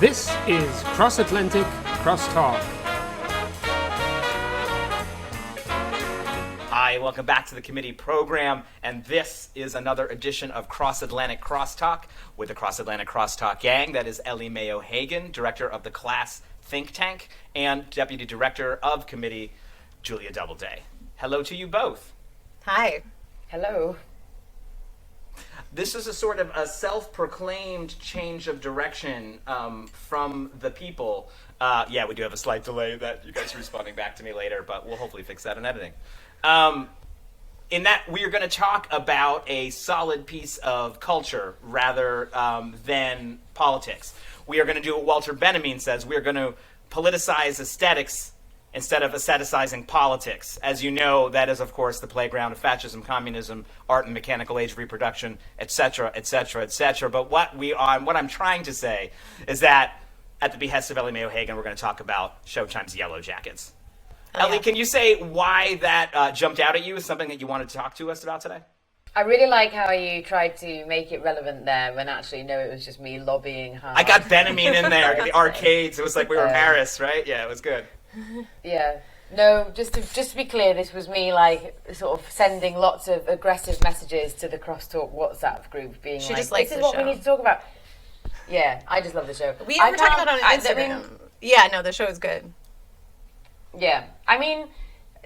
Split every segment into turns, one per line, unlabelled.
This is Cross-Atlantic Crosstalk.
Hi, welcome back to the committee program, and this is another edition of Cross-Atlantic Crosstalk with the Cross-Atlantic Crosstalk gang. That is Ellie Mayo-Hagan, director of the class think tank, and deputy director of committee, Julia Doubleday. Hello to you both.
Hi.
Hello.
This is a sort of a self-proclaimed change of direction from the people. Yeah, we do have a slight delay that you guys are responding back to me later, but we'll hopefully fix that in editing. In that, we are going to talk about a solid piece of culture rather than politics. We are going to do what Walter Benjamin says. We are going to politicize aesthetics instead of aestheticizing politics. As you know, that is, of course, the playground of fascism, communism, art and mechanical age of reproduction, etc., etc., etc. But what I'm trying to say is that, at the behest of Ellie Mayo-Hagan, we're going to talk about Showtime's Yellowjackets. Ellie, can you say why that jumped out at you as something that you wanted to talk to us about today?
I really like how you tried to make it relevant there when actually, no, it was just me lobbying hard.
I got Benjamin in there, the arcades. It was like we were in Paris, right? Yeah, it was good.
Yeah. No, just to be clear, this was me like sort of sending lots of aggressive messages to the Crosstalk WhatsApp group being
She
like,
just likes
this is
the
what we
show.
need to talk about. Yeah, I just love the show.
We were talking about it on Instagram. Yeah, no, the show is good.
Yeah. I mean,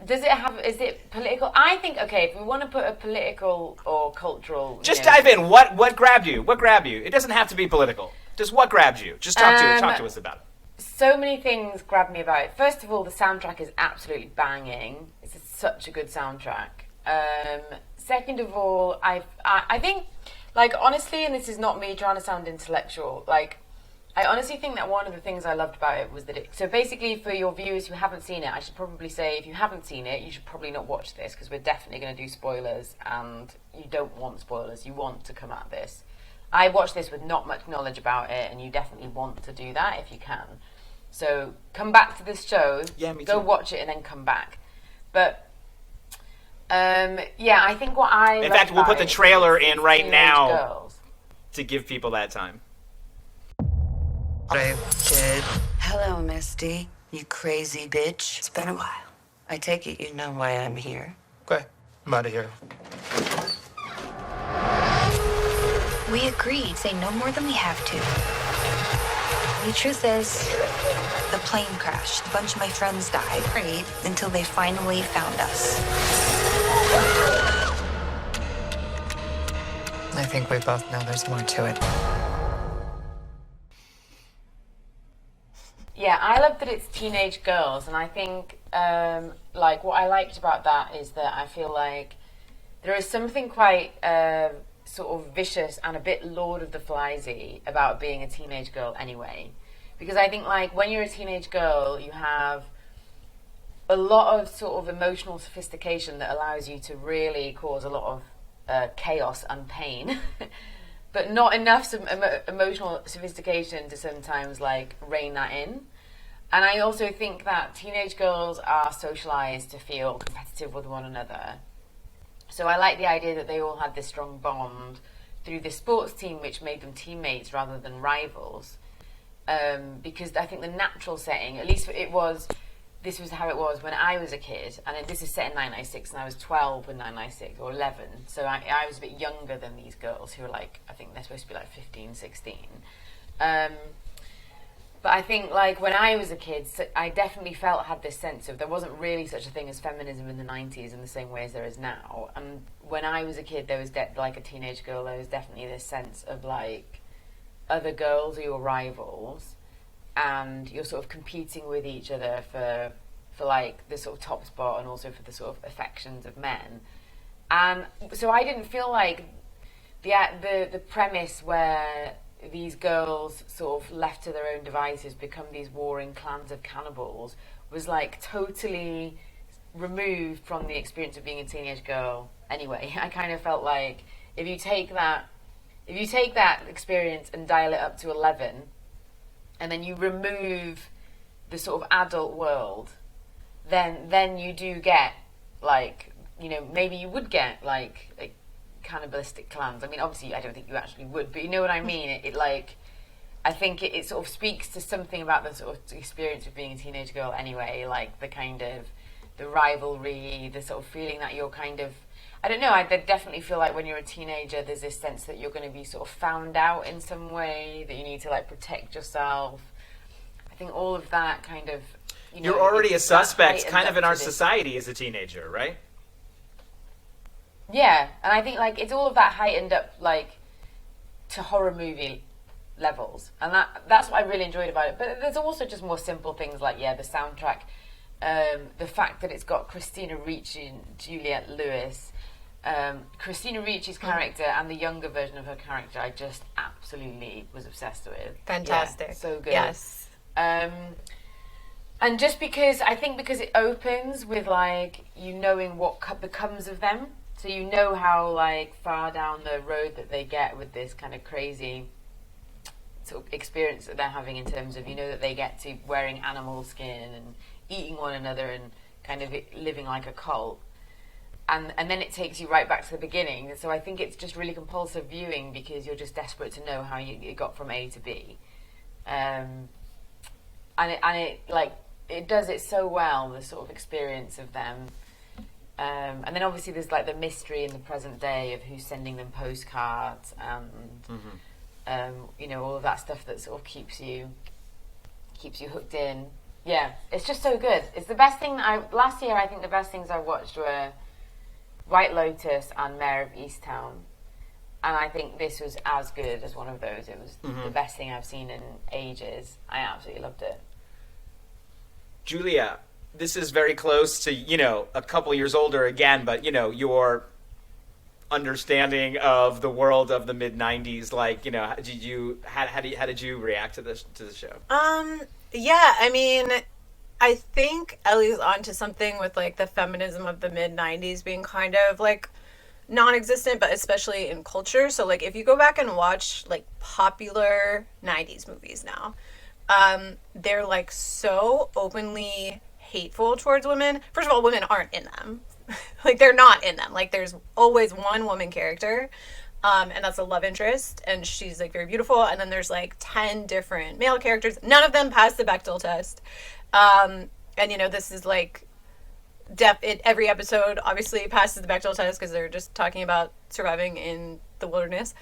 is it political? I think, okay, if we want to put a political or cultural...
Just dive in. What grabbed you? What grabbed you? It doesn't have to be political. Just what grabbed you? Just talk to us about it.
So many things grabbed me about it. First of all, the soundtrack is absolutely banging. It's such a good soundtrack. Second of all, I think, like, honestly, and this is not me trying to sound intellectual, like, I honestly think that one of the things I loved about it was that so basically for your viewers who haven't seen it, I should probably say if you haven't seen it, you should probably not watch this because we're definitely going to do spoilers and you don't want spoilers. You want to come at this. I watched this with not much knowledge about it and you definitely want to do that if you can. So come back to this show, go watch it and then come back. But yeah, I think what I
in fact, we'll put the trailer in right now
girls.
To give people that time.
Brave kid. Hello, Misty. You crazy bitch. It's been a while. I take it you know why I'm here.
Okay, I'm out of here.
We agreed, say no more than we have to. The truth is, the plane crashed. A bunch of my friends died. Prayed until they finally found us.
I think we both know there's more to it.
Yeah, I love that it's teenage girls, and I think, like, what I liked about that is that I feel like there is something quite sort of vicious and a bit Lord of the Fliesy about being a teenage girl anyway. Because I think, like, when you're a teenage girl, you have a lot of sort of emotional sophistication that allows you to really cause a lot of chaos and pain. But not enough emotional sophistication to sometimes, like, rein that in. And I also think that teenage girls are socialized to feel competitive with one another. So I like the idea that they all had this strong bond through this sports team, which made them teammates rather than rivals. Because I think the natural setting, at least this was how it was when I was a kid, and this is set in 1996, and I was 12 when 1996, or 11, so I was a bit younger than these girls who are like, I think they're supposed to be like 15, 16. But I think, like, when I was a kid, I definitely had this sense of there wasn't really such a thing as feminism in the 90s in the same way as there is now. And when I was a kid, there was like a teenage girl, there was definitely this sense of, like, other girls are your rivals, and you're sort of competing with each other for like the sort of top spot and also for the sort of affections of men. And so I didn't feel like the premise where these girls sort of left to their own devices become these warring clans of cannibals was like totally removed from the experience of being a teenage girl anyway. I kind of felt like if you take that experience and dial it up to 11, and then you remove the sort of adult world, then you do get, like, you know, maybe you would get, like cannibalistic clans. I mean, obviously, I don't think you actually would, but you know what I mean? It like, I think it sort of speaks to something about the sort of experience of being a teenage girl anyway, like the kind of the rivalry, the sort of feeling that you're kind of, I don't know, I definitely feel like when you're a teenager, there's this sense that you're going to be sort of found out in some way, that you need to like protect yourself. I think all of that kind of, you know,
you're already a suspect kind of in our
this.
society as a teenager, right?
Yeah, and I think like it's all of that heightened up like to horror movie levels, and that's what I really enjoyed about it. But there's also just more simple things like the soundtrack, the fact that it's got Christina Ricci and Juliette Lewis. Christina Ricci's character and the younger version of her character, I just absolutely was obsessed with.
Fantastic.
Yeah, so good.
Yes.
And just because it opens with like you knowing what becomes of them, so you know how like far down the road that they get with this kind of crazy sort of experience that they're having in terms of, you know, that they get to wearing animal skin and eating one another and kind of living like a cult. And then it takes you right back to the beginning. So I think it's just really compulsive viewing because you're just desperate to know how you got from A to B. And it does it so well, the sort of experience of them. And then obviously there's like the mystery in the present day of who's sending them postcards and you know, all of that stuff that sort of keeps you hooked in. Yeah, it's just so good. It's the best thing last year I think the best things I watched were White Lotus and Mayor of Easttown. And I think this was as good as one of those. It was the best thing I've seen in ages. I absolutely loved it.
Julia, this is very close to, you know, a couple years older again, but, you know, your understanding of the world of the mid-90s, like, you know, how did you react to the show?
Yeah, I mean, I think Ellie's onto something with like the feminism of the mid-90s being kind of like non-existent, but especially in culture. So like if you go back and watch like popular 90s movies now, they're like so openly hateful towards women. First of all, women aren't in them. Like they're not in them. Like there's always one woman character, and that's a love interest, and she's like very beautiful. And then there's like 10 different male characters. None of them pass the Bechdel test. And you know, this is like every episode obviously passes the Bechdel test because they're just talking about surviving in the wilderness.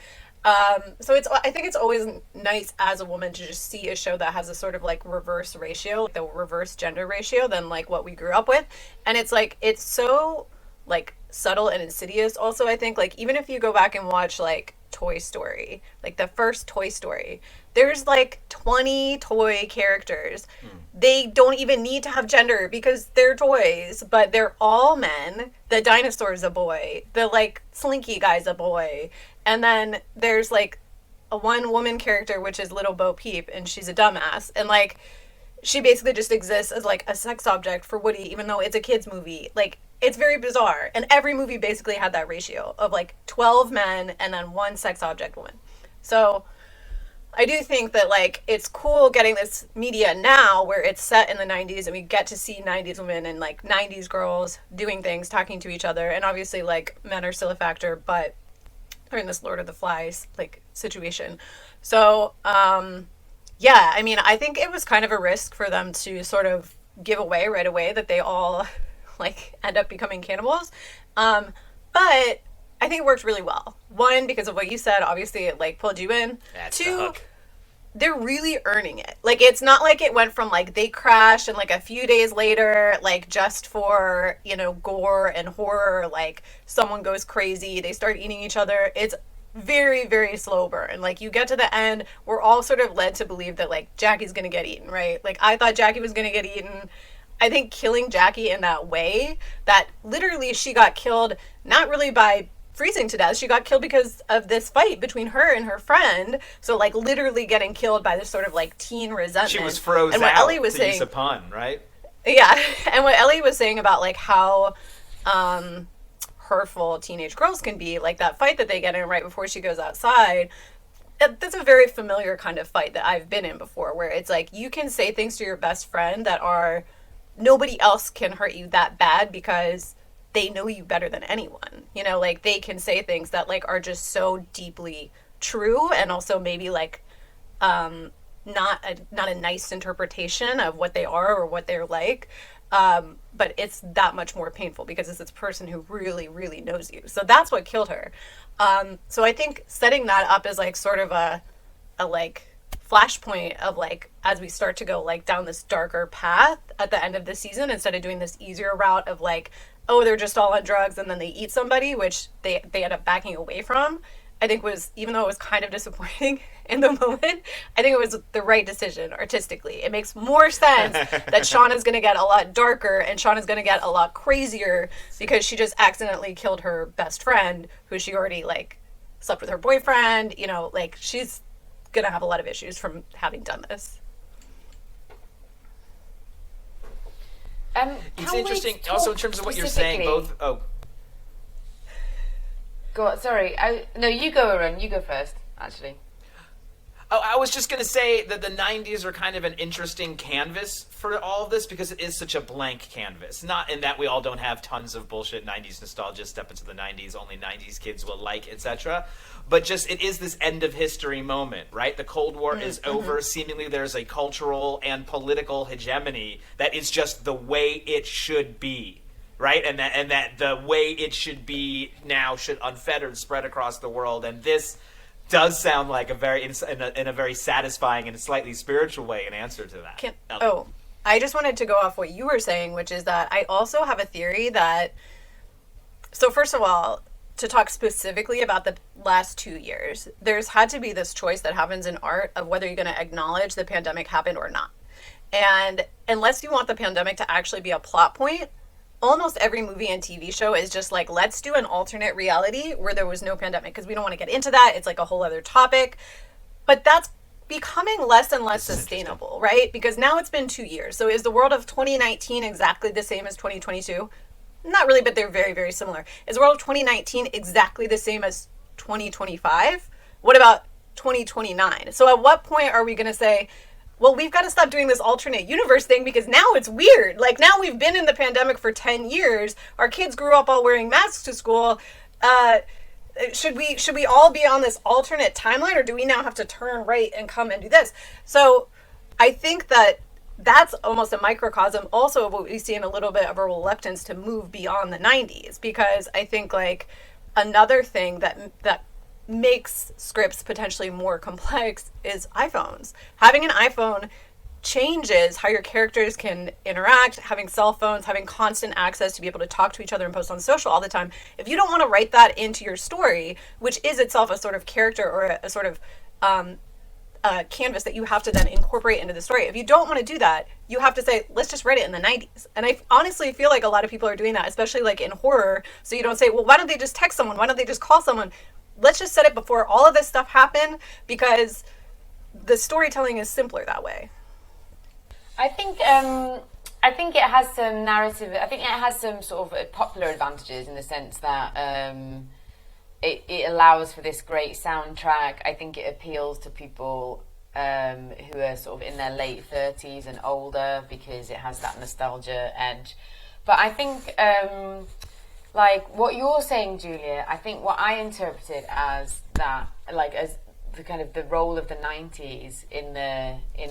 So I think it's always nice as a woman to just see a show that has a sort of like reverse ratio, the reverse gender ratio than like what we grew up with. And it's like, it's so like subtle and insidious. Also, I think like, even if you go back and watch like Toy Story, like the first Toy Story, there's like 20 toy characters. They don't even need to have gender because they're toys, but they're all men. The dinosaur's a boy. The like slinky guy's a boy. And then there's like a one woman character, which is Little Bo Peep, and she's a dumbass. And like, she basically just exists as like a sex object for Woody, even though it's a kid's movie. Like, it's very bizarre. And every movie basically had that ratio of like 12 men and then one sex object woman. So I do think that like it's cool getting this media now where it's set in the 90s and we get to see 90s women and like 90s girls doing things, talking to each other. And obviously like men are still a factor, but they're in this Lord of the Flies like situation. So yeah, I mean, I think it was kind of a risk for them to sort of give away right away that they all like end up becoming cannibals. But I think it worked really well. One, because of what you said, obviously it like pulled you in.
That's
Two,
the hook.
They're really earning it. Like, it's not like it went from like they crashed and like a few days later, like just for, you know, gore and horror, like someone goes crazy, they start eating each other. It's very, very slow burn. Like, you get to the end, we're all sort of led to believe that like Jackie's gonna get eaten, right? Like, I thought Jackie was gonna get eaten. I think killing Jackie in that way, that literally she got killed not really by freezing to death. She got killed because of this fight between her and her friend. So like literally getting killed by this sort of like teen resentment.
She was frozen
and what
out,
Ellie was
to
saying,
use a pun, right?
Yeah. And what Ellie was saying about like how hurtful teenage girls can be, like that fight that they get in right before she goes outside, that's a very familiar kind of fight that I've been in before, where it's like you can say things to your best friend that are, nobody else can hurt you that bad because they know you better than anyone. You know, like they can say things that like are just so deeply true and also maybe like not a nice interpretation of what they are or what they're like. But it's that much more painful because it's this person who really, really knows you. So that's what killed her. So I think setting that up as like sort of a like flashpoint of like, as we start to go like down this darker path at the end of the season, instead of doing this easier route of like, oh, they're just all on drugs and then they eat somebody, which they end up backing away from, I think was, even though it was kind of disappointing in the moment, I think it was the right decision artistically. It makes more sense that Shauna's going to get a lot darker and Shauna's going to get a lot crazier because she just accidentally killed her best friend, who she already like slept with her boyfriend, you know, like she's going to have a lot of issues from having done this.
It's interesting also in terms of what you're saying, both. Oh,
go on, sorry. No, you go, Arun. You go first, actually.
Oh, I was just going to say that the 90s are kind of an interesting canvas for all of this because it is such a blank canvas. Not in that we all don't have tons of bullshit 90s nostalgia, step into the 90s, only 90s kids will like, etc. But just it is this end of history moment, right? The Cold War is over. Seemingly there's a cultural and political hegemony that is just the way it should be. Right, and that the way it should be now should unfettered spread across the world, and this does sound like a very in a very satisfying and slightly spiritual way an answer to that.
I just wanted to go off what you were saying, which is that I also have a theory that. So first of all, to talk specifically about the last 2 years, there's had to be this choice that happens in art of whether you're going to acknowledge the pandemic happened or not, and unless you want the pandemic to actually be a plot point, almost every movie and TV show is just like, let's do an alternate reality where there was no pandemic, because we don't want to get into that. It's like a whole other topic. But that's becoming less and less sustainable, right? Because now it's been 2 years. So is the world of 2019 exactly the same as 2022? Not really, but they're very, very similar. Is the world of 2019 exactly the same as 2025? What about 2029? So at what point are we going to say, well, we've got to stop doing this alternate universe thing because now it's weird. Like, now we've been in the pandemic for 10 years. Our kids grew up all wearing masks to school. Should we all be on this alternate timeline, or do we now have to turn right and come and do this? So I think that that's almost a microcosm also of what we see in a little bit of a reluctance to move beyond the 90s, because I think like another thing that makes scripts potentially more complex is iPhones. Having an iPhone changes how your characters can interact, having cell phones, having constant access to be able to talk to each other and post on social all the time. If you don't want to write that into your story, which is itself a sort of character or a sort of canvas that you have to then incorporate into the story. If you don't want to do that, you have to say, let's just write it in the 90s. And I honestly feel like a lot of people are doing that, especially like in horror. So you don't say, well, why don't they just text someone? Why don't they just call someone? Let's just set it before all of this stuff happened, because the storytelling is simpler that way.
I think it has some narrative. I think it has some sort of popular advantages in the sense that it allows for this great soundtrack. I think it appeals to people who are sort of in their late 30s and older because it has that nostalgia edge. But I think, like what you're saying, Julia, I think what I interpreted as that, like as the kind of the role of the 90s in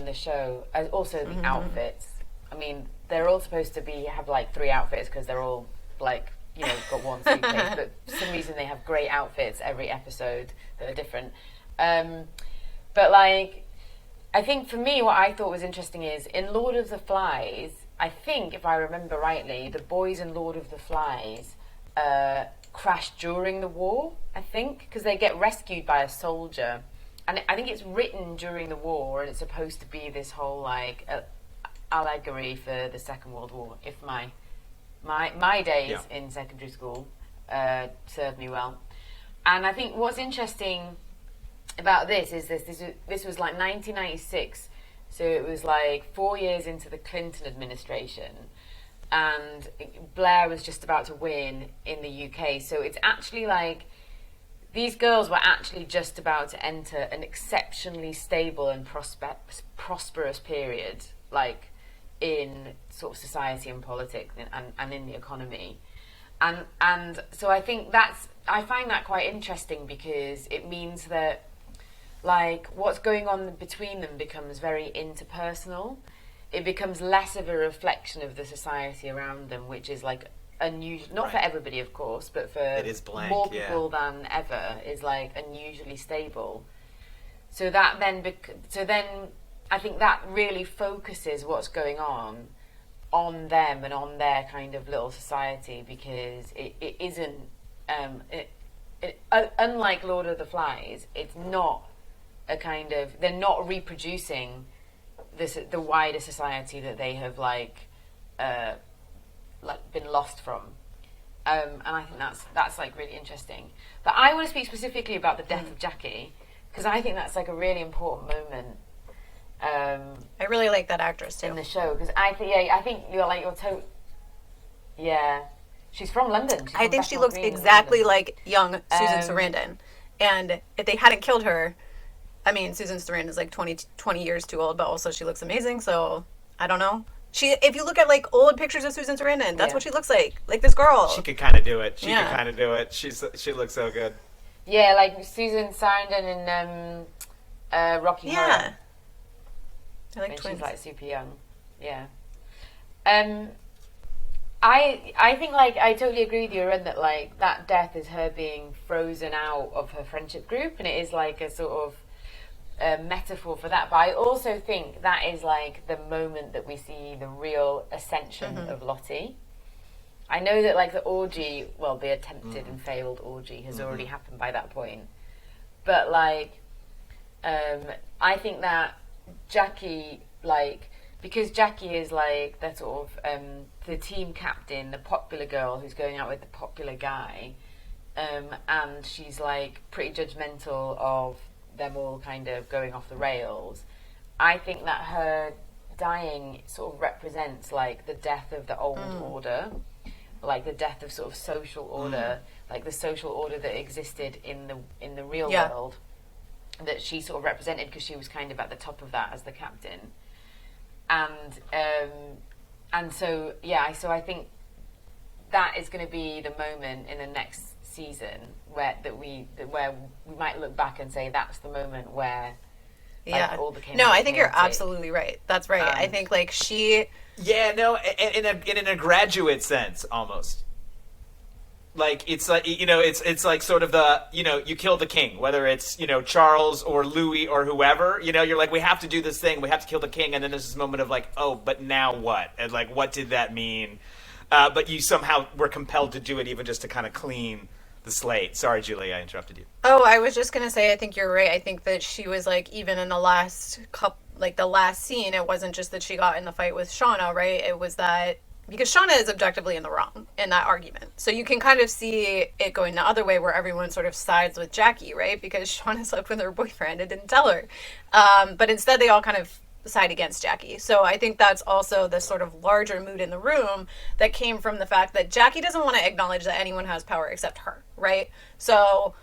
the show, as also the outfits. I mean, they're all supposed to have like 3 outfits because they're all like, you know, got one suitcase, but for some reason they have great outfits every episode that are different. But like, I think for me, what I thought was interesting is in Lord of the Flies, I think if I remember rightly, the boys in Lord of the Flies crashed during the war, I think, because they get rescued by a soldier. And I think it's written during the war, and it's supposed to be this whole like allegory for the Second World War. If my days in secondary school served me well. And I think what's interesting about this is this was like 1996, so it was like 4 years into the Clinton administration, and Blair was just about to win in the UK. So it's actually like these girls were actually just about to enter an exceptionally stable and prosperous period, like in sort of society and politics and in the economy. And so I think I find that quite interesting, because it means that like what's going on between them becomes very interpersonal. It becomes less of a reflection of the society around them, which is like unusual, not for everybody, of course, but for
it is blank,
more people than ever, is like unusually stable. So that then, I think that really focuses what's going on them and on their kind of little society, because it isn't, unlike Lord of the Flies, it's not a kind of, they're not reproducing the wider society that they have like been lost from, and I think that's like really interesting. But I want to speak specifically about the death of Jackie, because I think that's like a really important moment.
I really like that actress too
in the show, because I think she's from London.
I think she looks exactly like young Susan Sarandon, and if they hadn't killed her, I mean, Susan Sarandon is like 20 years too old, but also she looks amazing, so I don't know. If you look at like old pictures of Susan Sarandon, that's what she looks like this girl.
She could kind of do it. She She looks so good.
Yeah, like Susan Sarandon in Rocky Horror.
I like twins.
She's like super young. Yeah. I think like I totally agree with you, Ren, that like that death is her being frozen out of her friendship group, and it is like a sort of metaphor for that. But I also think that is like the moment that we see the real ascension of Lottie. I know that like the orgy, well, the attempted and failed orgy has already happened by that point, but like I think that Jackie, like, because Jackie is like the sort of the team captain, the popular girl who's going out with the popular guy, and she's like pretty judgmental of them all kind of going off the rails. I think that her dying sort of represents like the death of the old order, like the death of sort of social order, like the social order that existed in the real world, that she sort of represented, because she was kind of at the top of that as the captain. And so I think that is going to be the moment in the next season where we might look back and say that's the moment where all the
no, I think you're absolutely right. That's right. I think like she
in a graduate sense almost. Like it's like it's like sort of the you kill the king, whether it's Charles or Louis or whoever, you're like, we have to do this thing, we have to kill the king, and then there's this moment of like, oh, but now what? And like, what did that mean? But you somehow were compelled to do it, even just to kind of clean the slate. Sorry, Julie, I interrupted you.
Oh, I was just gonna say, I think you're right. I think that she was like, even in the last the last scene, it wasn't just that she got in the fight with Shauna, right? It was that because Shauna is objectively in the wrong in that argument. So you can kind of see it going the other way, where everyone sort of sides with Jackie, right? Because Shauna slept with her boyfriend and didn't tell her. But instead they all kind of side against Jackie. So I think that's also the sort of larger mood in the room that came from the fact that Jackie doesn't want to acknowledge that anyone has power except her, right? So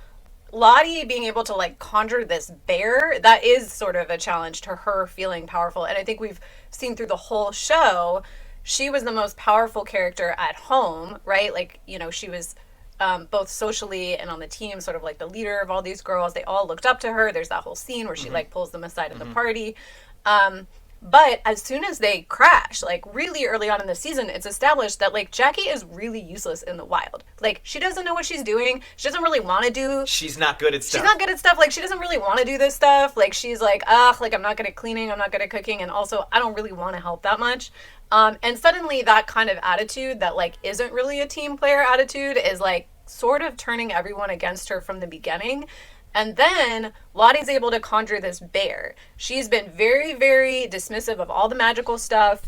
Lottie being able to like conjure this bear, that is sort of a challenge to her feeling powerful. And I think we've seen through the whole show, she was the most powerful character at home, right? Like, she was both socially and on the team, sort of like the leader of all these girls. They all looked up to her. There's that whole scene where she like pulls them aside at the party. But as soon as they crash, like really early on in the season, it's established that like Jackie is really useless in the wild. Like she doesn't know what she's doing. She doesn't really want to do.
She's not good at stuff.
Like she doesn't really want to do this stuff. Like she's like, like I'm not good at cleaning. I'm not good at cooking. And also I don't really want to help that much. And suddenly that kind of attitude that like isn't really a team player attitude is like sort of turning everyone against her from the beginning. And then Lottie's able to conjure this bear. She's been very, very dismissive of all the magical stuff.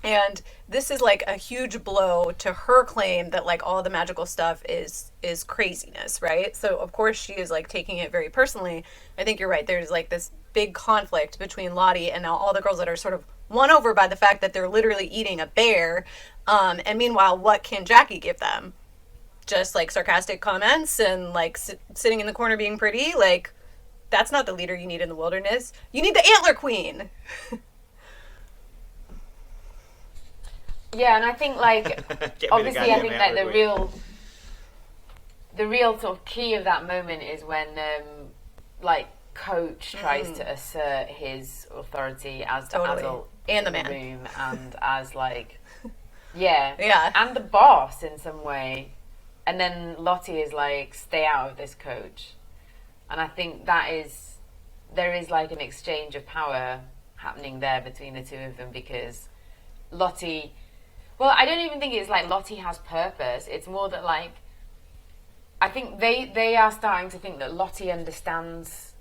And this is like a huge blow to her claim that like all the magical stuff is craziness, right? So of course she is like taking it very personally. I think you're right. There's like this big conflict between Lottie and now all the girls that are sort of won over by the fact that they're literally eating a bear. And meanwhile, what can Jackie give them? Just like sarcastic comments and like sitting in the corner being pretty. Like that's not the leader you need in the wilderness. You need the antler queen.
Yeah, and I think like obviously I think that the real sort of key of that moment is when like coach tries to assert his authority as the adult
and the
in
man
room, and as like
yeah,
and the boss in some way, and then Lottie is like, stay out of this, coach. And I think there is like an exchange of power happening there between the two of them, because Lottie, well, I don't even think it's like Lottie has purpose. It's more that like, I think they are starting to think that Lottie understands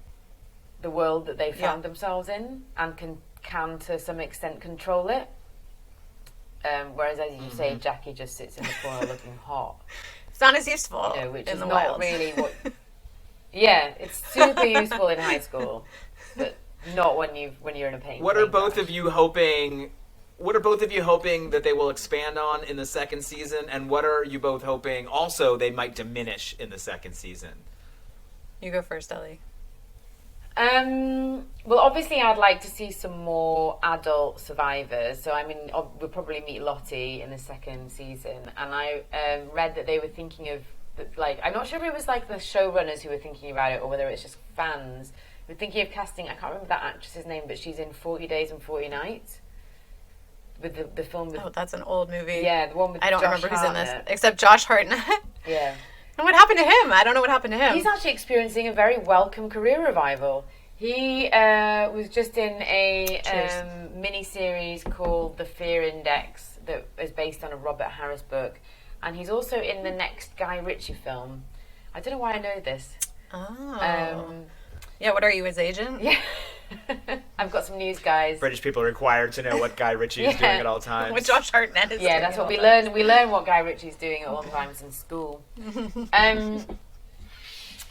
the world that they found themselves in, and can to some extent control it. Whereas, as you say, Jackie just sits in the corner looking hot.
it's not as useful,
Which
in
is
the
not
wild.
really what. Yeah, it's super useful in high school, but not when you're in a pain.
What are both of you hoping? What are both of you hoping that they will expand on in the second season, and what are you both hoping also they might diminish in the second season?
You go first, Ellie.
Well, obviously, I'd like to see some more adult survivors. So, I mean, we'll probably meet Lottie in the second season. And I read that they were thinking of, like, I'm not sure if it was like the showrunners who were thinking about it, or whether it's just fans. We're thinking of casting, I can't remember that actress's name, but she's in 40 Days and 40 Nights. With the film with...
Oh, that's an old movie.
Yeah, the one with
I don't
Josh
remember who's in this,
Hartnett.
except Josh Hartnett.
Yeah.
And what happened to him? I don't know what happened to him.
He's actually experiencing a very welcome career revival. He was just in a mini-series called The Fear Index that is based on a Robert Harris book. And he's also in the next Guy Ritchie film. I don't know why I know this.
Oh. Yeah, what are you, his agent?
Yeah. I've got some news, guys.
British people are required to know what Guy Ritchie is doing at all times.
What Josh Hartnett is doing.
Yeah, that's what we
learn.
learn. We learn what Guy Ritchie's doing at all times in school.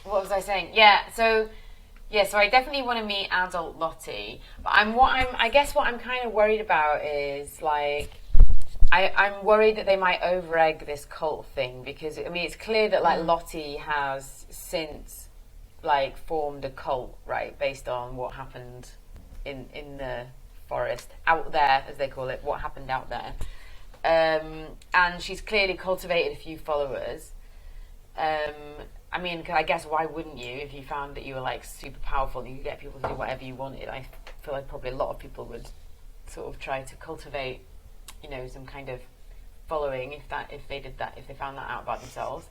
What was I saying? So I definitely want to meet adult Lottie. But I guess what I'm kind of worried about is like, I'm worried that they might over-egg this cult thing, because I mean it's clear that like Lottie has since like formed a cult, right, based on what happened in the forest out there, as they call it, what happened out there, and she's clearly cultivated a few followers. I mean, I guess why wouldn't you, if you found that you were like super powerful and you could get people to do whatever you wanted? I feel like probably a lot of people would sort of try to cultivate, some kind of following if they found that out about themselves.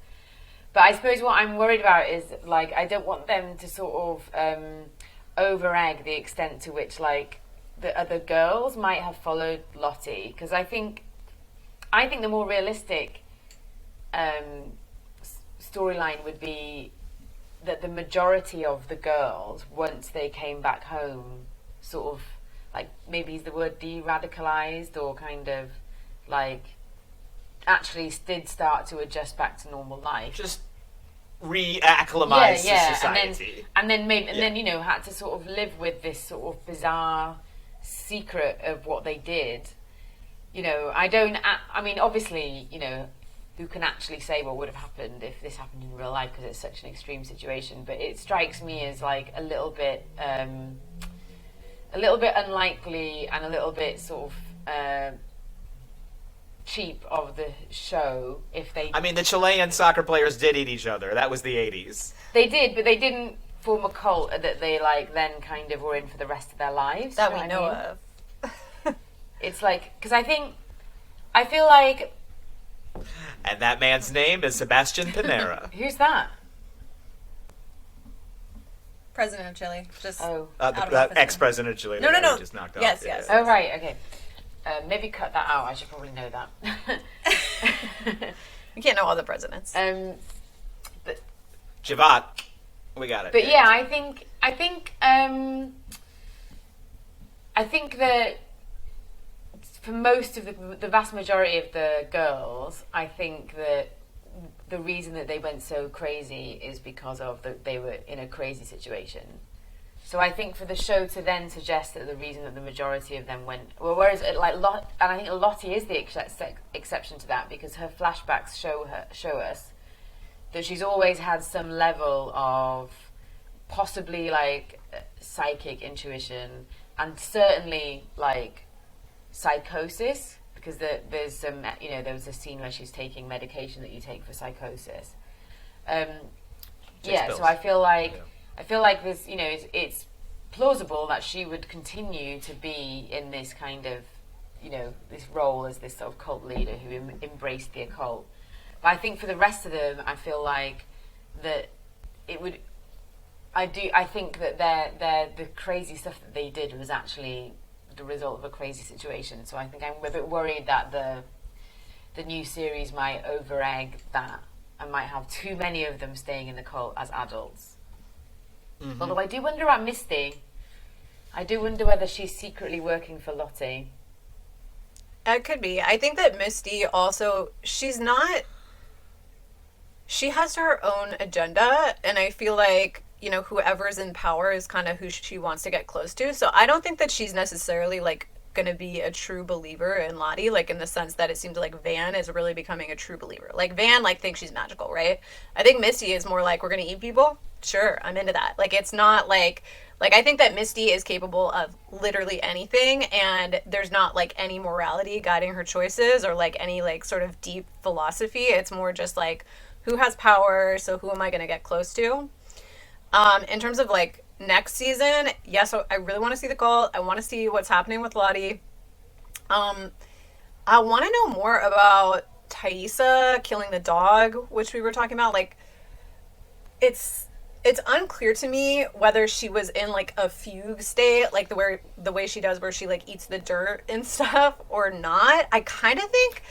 But I suppose what I'm worried about is like, I don't want them to sort of over-egg the extent to which like the other girls might have followed Lottie, because I think the more realistic storyline would be that the majority of the girls, once they came back home, sort of like, maybe is the word de-radicalized, or kind of like actually did start to adjust back to normal life.
Just reacclimatize to society.
And then had to sort of live with this sort of bizarre secret of what they did. I mean, obviously, who can actually say what would have happened if this happened in real life, because it's such an extreme situation. But it strikes me as like a little bit unlikely, and a little bit sort of cheap of the show if they...
I mean, the Chilean soccer players did eat each other. That was the 80s.
They did, but they didn't form a cult that they like then kind of were in for the rest of their lives.
That we know of.
It's like, because I feel like...
And that man's name is Sebastian Pinera.
Who's that?
President of Chile. Just
Oh.
Ex-president of Chile.
No.
We just knocked
Yes,
off.
yes.
Oh, right, okay. Maybe cut that out. I should probably know that.
You can't know all the presidents.
But
Xhevat. We got it.
But yeah, I think that for most of the vast majority of the girls, I think that the reason that they went so crazy is because of they were in a crazy situation. So I think for the show to then suggest that the reason that the majority of them went, and I think Lottie is the exception to that, because her flashbacks show us that she's always had some level of possibly like psychic intuition, and certainly like psychosis, because there's some, there was a scene where she's taking medication that you take for psychosis. So I feel like I feel like this, you know, it's plausible that she would continue to be in this kind of, you know, this role as this sort of cult leader who embraced the occult. But I think for the rest of them, I feel like that it would. I think that the crazy stuff that they did was actually the result of a crazy situation. So I think I'm a bit worried that the new series might over-egg that and might have too many of them staying in the cult as adults. Mm-hmm. Although I do wonder about Misty. I do wonder whether she's secretly working for Lottie.
It could be. I think that Misty also, she has her own agenda, and I feel like, you know, whoever's in power is kind of who she wants to get close to. So I don't think that she's necessarily, like, going to be a true believer in Lottie, like, in the sense that it seems like Van is really becoming a true believer. Like, Van, like, thinks she's magical, right? I think Misty is more like, we're going to eat people? Sure, I'm into that. Like, it's not like, I think that Misty is capable of literally anything, and there's not, like, any morality guiding her choices or, like, any, like, sort of deep philosophy. It's more just, like, who has power, so who am I going to get close to? In terms of, like, next season, yes, I really want to see the cult. I want to see what's happening with Lottie. I want to know more about Thaisa killing the dog, which we were talking about. Like, it's unclear to me whether she was in, like, a fugue state, like the way she does, where she, like, eats the dirt and stuff, or not. I kind of think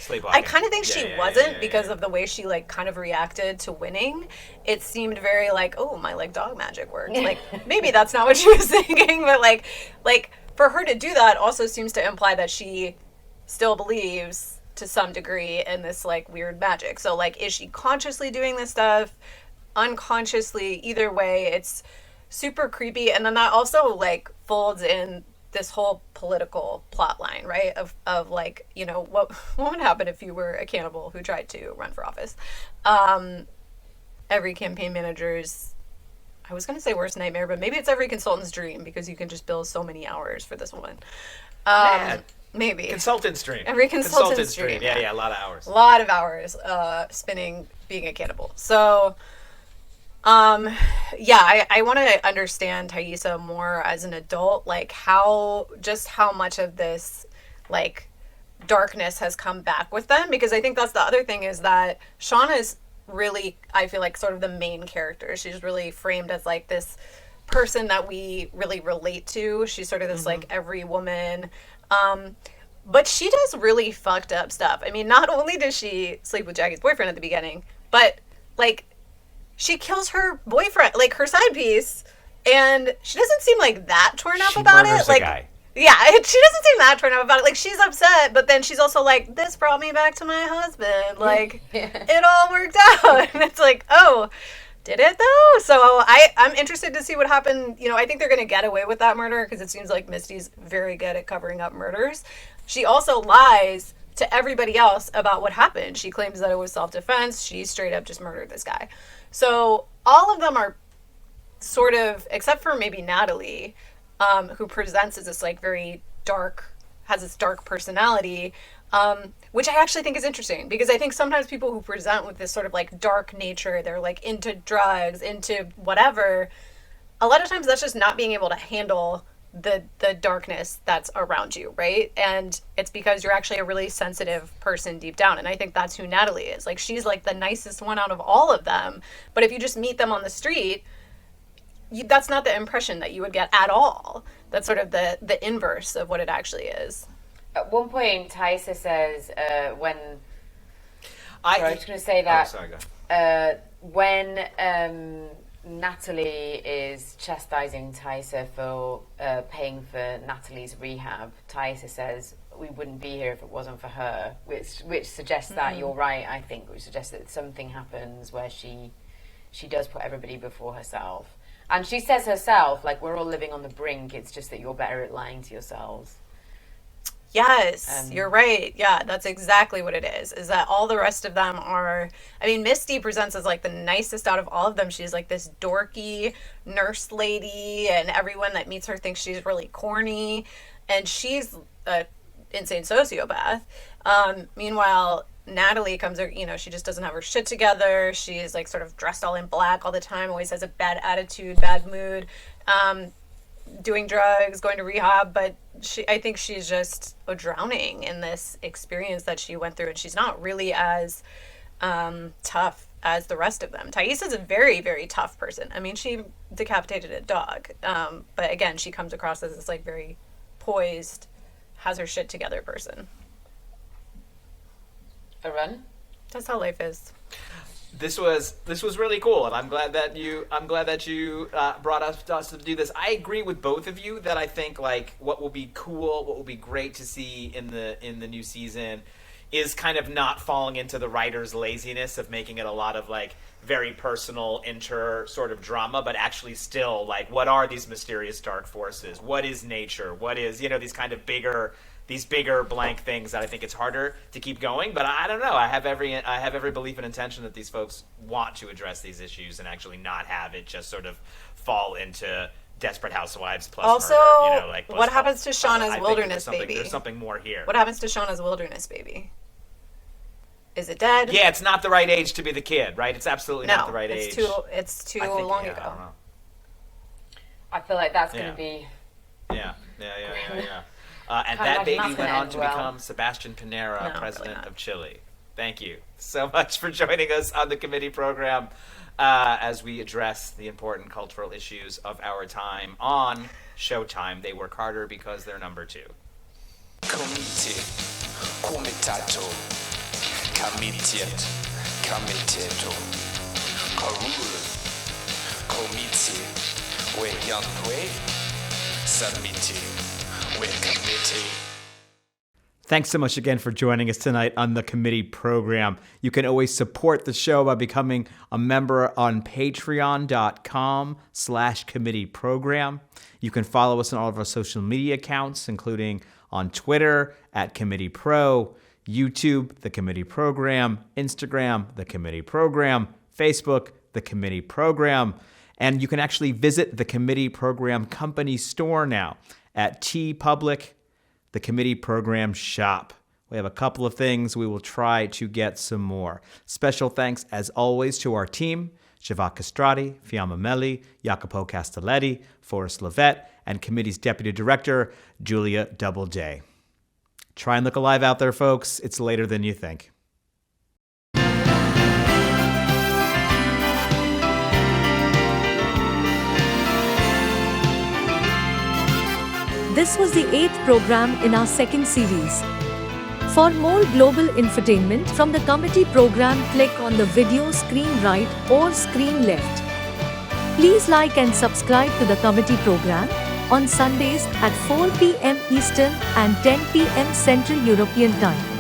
she wasn't because of the way she, like, kind of reacted to winning. It seemed very like, oh, my, like, dog magic worked. Like, maybe that's not what she was thinking, but like for her to do that also seems to imply that she still believes to some degree in this, like, weird magic. So, like, is she consciously doing this stuff? Unconsciously? Either way, it's super creepy. And then that also, like, folds in this whole political plot line, right, of like, you know, what would happen if you were a cannibal who tried to run for office. Every campaign manager's, I was going to say worst nightmare, but maybe it's every consultant's dream, because you can just bill so many hours for this one. Maybe
consultant's dream.
Every consultant's dream.
Yeah, a lot of hours.
A lot of hours spinning being a cannibal. So I want to understand Thaisa more as an adult, like how much of this, like, darkness has come back with them, because I think that's the other thing, is that Shauna's really, I feel like, sort of the main character. She's really framed as, like, this person that we really relate to. She's sort of this, like, every woman. But she does really fucked up stuff. I mean, not only does she sleep with Jackie's boyfriend at the beginning, but, like, she kills her boyfriend, like, her side piece, and she doesn't seem, like, that torn up about it. Like,
guy.
Yeah, she doesn't seem that torn up about it. Like, she's upset, but then she's also like, this brought me back to my husband. Like, it all worked out. And it's like, oh, did it though? So I'm interested to see what happened. You know, I think they're going to get away with that murder, because it seems like Misty's very good at covering up murders. She also lies to everybody else about what happened. She claims that it was self-defense. She straight up just murdered this guy. So all of them are sort of, except for maybe Natalie, who presents as this, like, very dark, has this dark personality, which I actually think is interesting, because I think sometimes people who present with this sort of, like, dark nature, they're, like, into drugs, into whatever, a lot of times that's just not being able to handle the darkness that's around you, right? And it's because you're actually a really sensitive person deep down. And I think that's who Natalie is. Like, she's, like, the nicest one out of all of them. But if you just meet them on the street, that's not the impression that you would get at all. That's sort of the inverse of what it actually is.
At one point, Thaisa says, when... I was just going to say that...
Oh, sorry, go ahead.
When Natalie is chastising Thaisa for paying for Natalie's rehab, Thaisa says, we wouldn't be here if it wasn't for her, which suggests that you're right, I think, which suggests that something happens where she does put everybody before herself. And she says herself, like, we're all living on the brink, it's just that you're better at lying to yourselves.
Yes, you're right. Yeah, that's exactly what it is that all the rest of them are, I mean, Misty presents as, like, the nicest out of all of them. She's, like, this dorky nurse lady, and everyone that meets her thinks she's really corny, and she's a insane sociopath. Meanwhile, Natalie comes, she just doesn't have her shit together. She is like sort of dressed all in black all the time, always has a bad attitude, bad mood, doing drugs, going to rehab. But I think she's just drowning in this experience that she went through, and she's not really as tough as the rest of them. Thais is a very, very tough person. I mean, she decapitated a dog. But again, she comes across as this like very poised, has her shit together person.
A run?
That's how life is.
This was really cool, and I'm glad that you brought us to do this. I agree with both of you that I think like what will be cool, what will be great to see in the new season is kind of not falling into the writer's laziness of making it a lot of like very personal sort of drama, but actually still like what are these mysterious dark forces? What is nature? What is these kind of bigger blank things that I think it's harder to keep going. But I don't know. I have every belief and intention that these folks want to address these issues and actually not have it just sort of fall into Desperate Housewives plus
also,
murder.
what happens to Shauna's wilderness baby?
There's something more here.
What happens to Shauna's wilderness baby? Is it dead?
Yeah, it's not the right age to be the kid, right? It's absolutely not the right age.
It's too long ago.
I don't know.
I feel like that's going to be...
Yeah. And that baby went on to become Sebastian Pinera,
No,
president
really
of Chile. Thank you so much for joining us on the committee program as we address the important cultural issues of our time on Showtime. They work harder because they're number 2.
Committee, comitato, committed, committedo, corul, committee, we young way, submittee.
Thanks so much again for joining us tonight on the committee program. You can always support the show by becoming a member on patreon.com/committee program. You can follow us on all of our social media accounts, including on Twitter @committeepro, YouTube, the committee program, Instagram, the committee program, Facebook, the committee program. And you can actually visit the committee program company store now at TeePublic, the committee program shop. We have a couple of things. We will try to get some more. Special thanks, as always, to our team, Xhevat Kastrati, Fiamma Meli, Jacopo Castelletti, Forrest Lovette, and committee's deputy director, Julia Doubleday. Try and look alive out there, folks. It's later than you think.
This was the 8th program in our second series. For more global infotainment from the committee program, click on the video screen right or screen left. Please like and subscribe to the committee program on Sundays at 4 p.m. Eastern and 10 p.m. Central European Time.